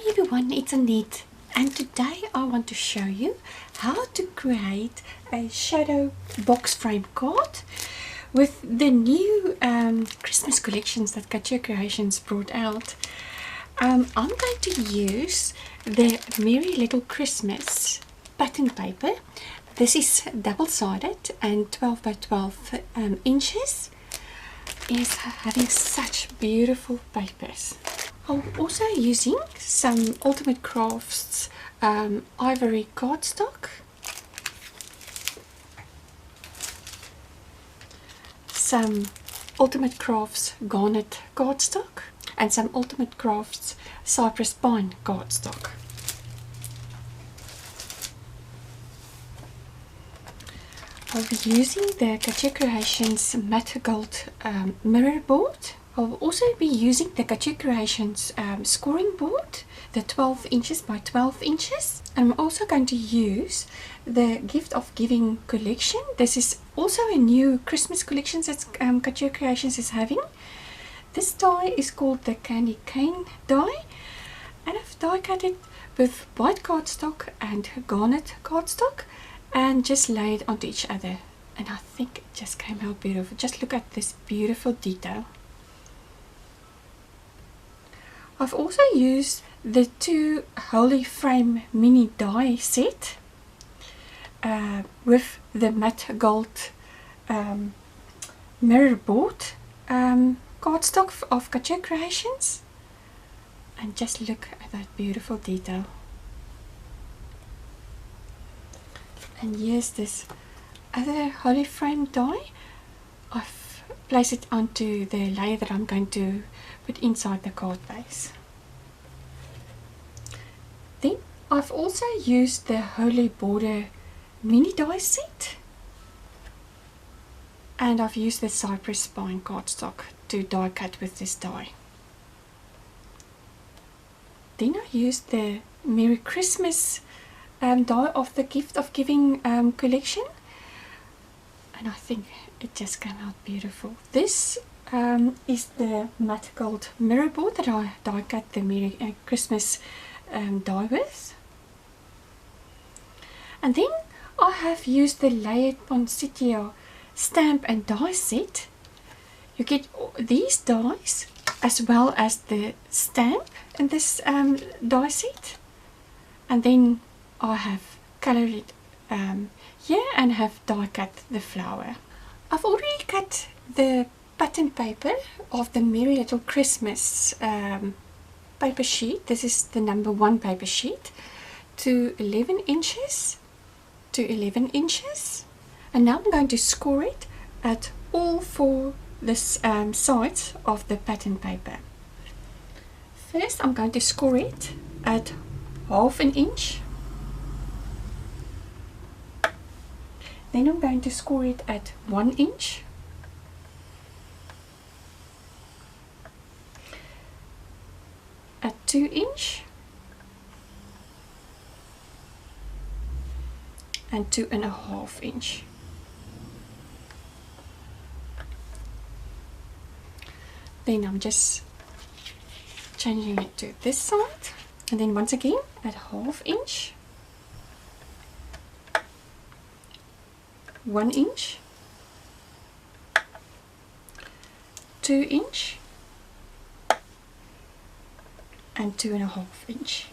everyone, it's Annette, and today I want to show you how to create a shadow box frame card with the new Christmas collections that Couture Creations brought out. I'm going to use the Merry Little Christmas pattern paper. This is double-sided and 12 by 12 inches. Is having such beautiful papers. I'm also using some Ultimate Crafts ivory cardstock, some Ultimate Crafts garnet cardstock, and some Ultimate Crafts cypress pine cardstock. I'll be using the Couture Creations matte gold mirror board. I'll also be using the Couture Creations scoring board, the 12 inches by 12 inches. And I'm also going to use the Gift of Giving collection. This is also a new Christmas collection that Couture Creations is having. This die is called the Candy Cane die, and I've die cut it with white cardstock and garnet cardstock and just lay it onto each other, and I think it just came out beautiful. Just look at this beautiful detail. I've also used the two Holy Frame mini die set with the matte gold mirror board cardstock of Couture Creations, and just look at that beautiful detail. And here's this other Holy Frame die. I've placed it onto the layer that I'm going to put inside the card base. Then I've also used the Holy Border mini die set, and I've used the cypress pine cardstock to die cut with this die. Then I used the Merry Christmas die of the Gift of Giving collection, and I think it just came out beautiful. This is the matte gold mirror board that I die cut the Merry Christmas die with. And then I have used the layered Poinsettia stamp and die set. You get these dies as well as the stamp in this die set, and then I have coloured it here and have die cut the flower. I've already cut the pattern paper of the Merry Little Christmas paper sheet. This is the number 1 paper sheet to 11 inches to 11 inches, and now I'm going to score it at all 4 sides of the pattern paper. First I'm going to score it at ½ an inch. Then I'm going to score it at 1 inch. At 2 inch. And 2½ inch. Then I'm just changing it to this side, and then once again at ½ inch. 1 inch, 2 inch, and 2½ inch.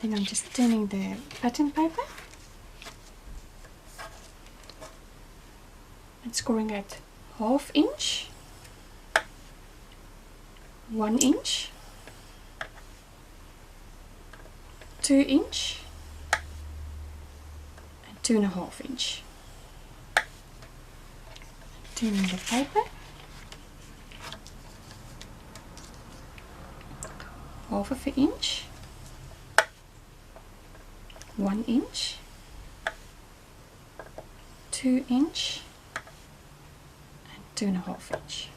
Then I'm just turning the pattern paper and scoring at ½ inch, 1 inch, 2 inch, 2½ inch. Turning the paper, ½ inch, 1 inch, 2 inch, and 2½ inch.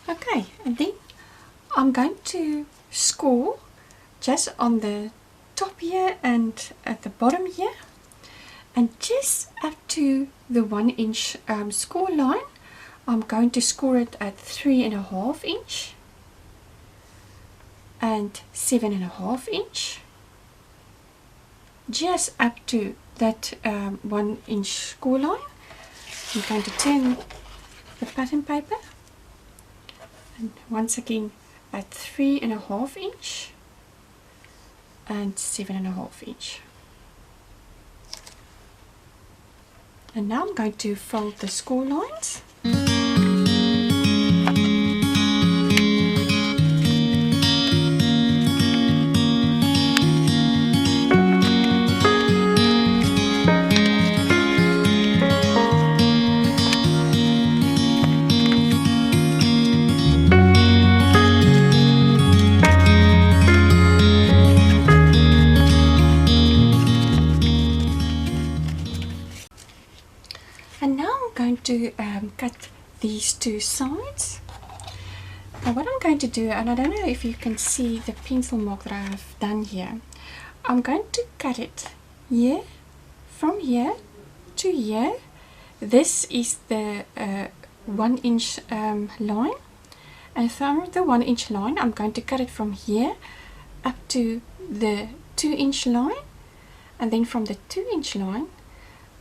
Okay, and then I'm going to score just on the top here and at the bottom here, and just up to the 1 inch score line I'm going to score it at 3½ inch, and 7.5 inch, just up to that 1 inch score line. I'm going to turn the pattern paper, and once again at 3.5 inch and 7.5 inch. And now I'm going to fold the score lines. And now I'm going to cut these two sides. Now what I'm going to do, and I don't know if you can see the pencil mark that I have done here, I'm going to cut it here, from here to here. This is the 1 inch line, and from the 1 inch line I'm going to cut it from here up to the 2 inch line, and then from the 2 inch line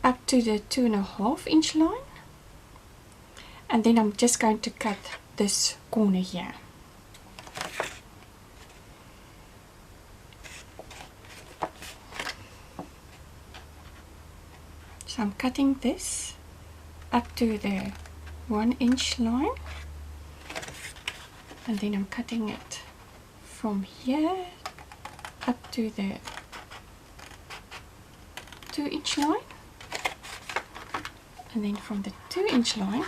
up to the 2.5 inch line, and then I'm just going to cut this corner here. So I'm cutting this up to the 1 inch line, and then I'm cutting it from here up to the 2 inch line, and then from the 2 inch line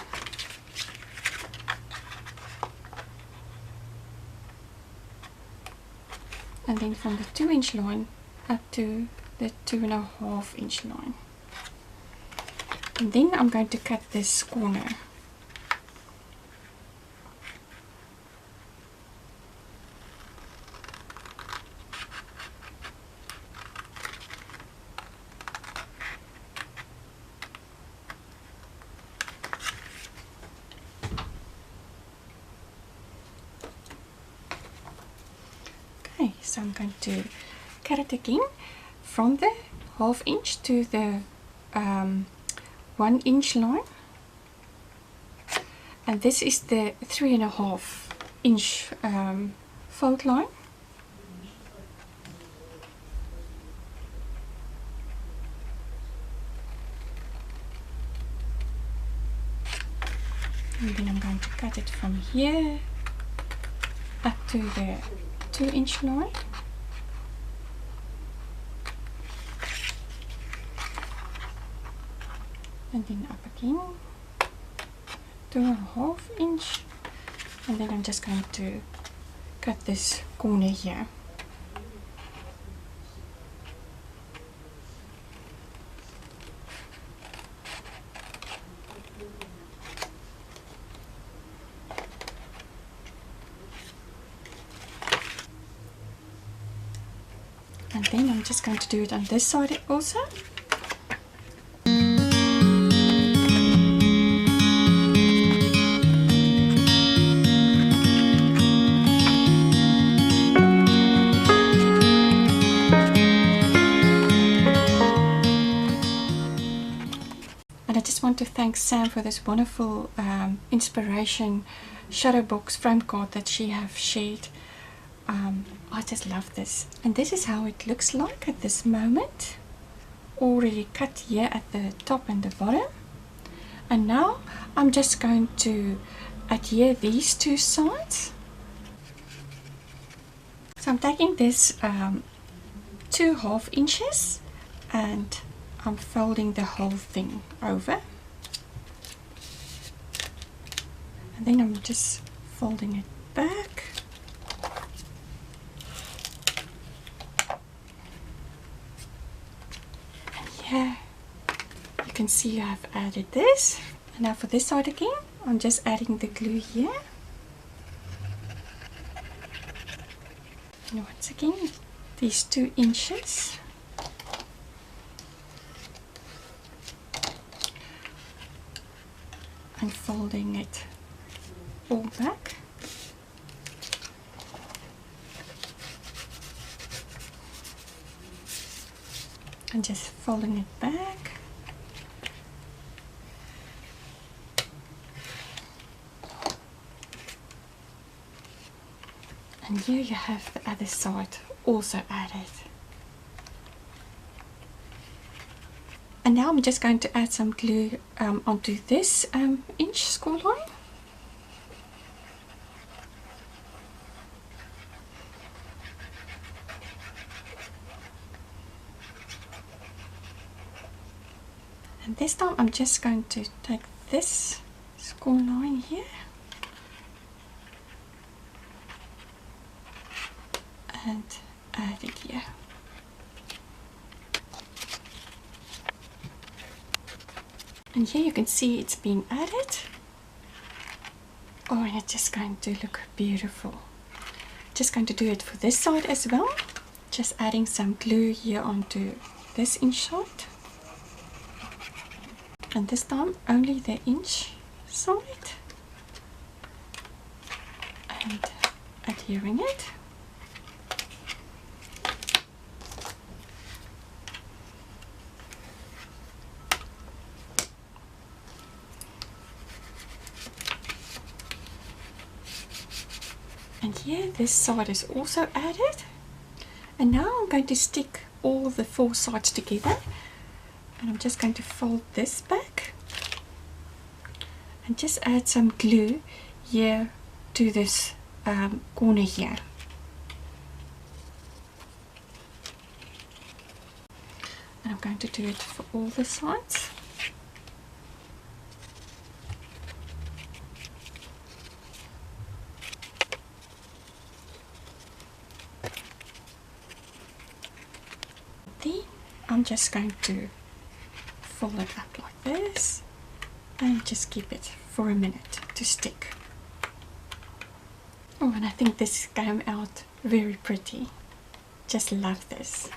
and then from the 2 inch line up to the 2.5 inch line. And then I'm going to cut this corner. Okay, so I'm going to cut it again from the 1/2 inch to the 1 inch line, and this is the 3.5 inch fold line. And then I'm going to cut it from here up to the 2 inch line. And then up again, 2.5 inch, and then I'm just going to cut this corner here. And then I'm just going to do it on this side also. And I just want to thank Sam for this wonderful inspiration shadow box frame card that she have shared. I just love this, and this is how it looks like at this moment, already cut here at the top and the bottom. And now I'm just going to adhere these two sides. So I'm taking this 2.5 inches and I'm folding the whole thing over, and then I'm just folding it back. Yeah, you can see I've added this. And now for this side again, I'm just adding the glue here. And once again, these 2 inches. And folding it all back. I'm just folding it back. And here you have the other side also added. And now I'm just going to add some glue onto this inch score line. And this time I'm just going to take this score line here and add it here. And here you can see it's being added. Oh, and it's just going to look beautiful. Just going to do it for this side as well. Just adding some glue here onto this inch side. And this time only the inch side. And adhering it. And here this side is also added. And now I'm going to stick all the four sides together. And I'm just going to fold this back. And just add some glue here to this corner here. And I'm going to do it for all the sides. I'm just going to fold it up like this and just keep it for a minute to stick. Oh, and I think this came out very pretty. Just love this.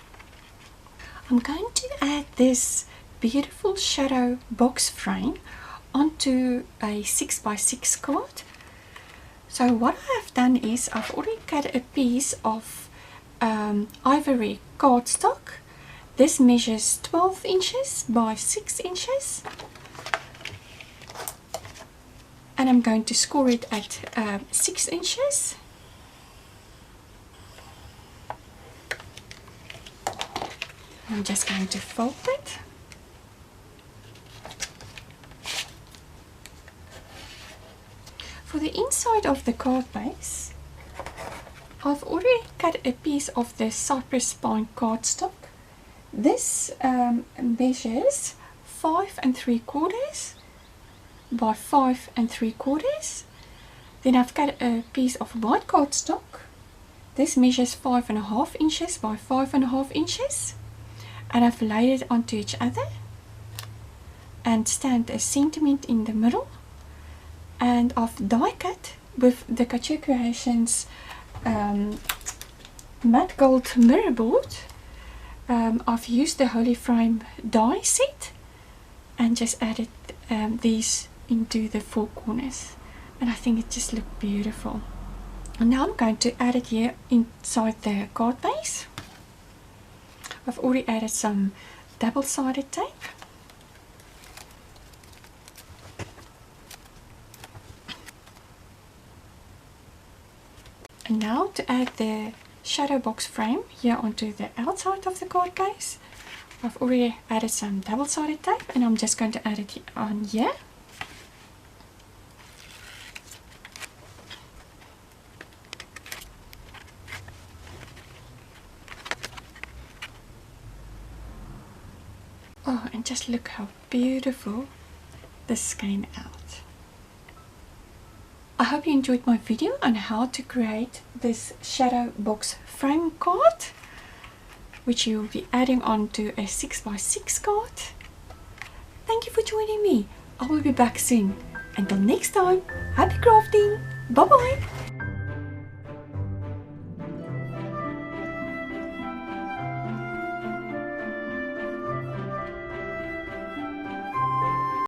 I'm going to add this beautiful shadow box frame onto a 6x6 card. So what I have done is I've already cut a piece of ivory cardstock. This measures 12 inches by 6 inches. And I'm going to score it at 6 inches. I'm just going to fold it. For the inside of the card base, I've already cut a piece of the cypress pine cardstock. This measures 5 3/4 by 5 3/4. Then I've cut a piece of white cardstock. This measures 5.5 inches by 5.5 inches. And I've laid it onto each other and stand a centimetre in the middle. And I've die cut with the Couture Creations matte gold mirror board. I've used the Holy Frame die set and just added these into the four corners, and I think it just looked beautiful. And now I'm going to add it here inside the card base. I've already added some double-sided tape. And now to add the shadow box frame here onto the outside of the card case, I've already added some double-sided tape and I'm just going to add it on here. Oh, and just look how beautiful this came out. I hope you enjoyed my video on how to create this shadow box frame card, which you will be adding onto a 6x6 card. Thank you for joining me. I will be back soon. Until next time, happy crafting. Bye bye.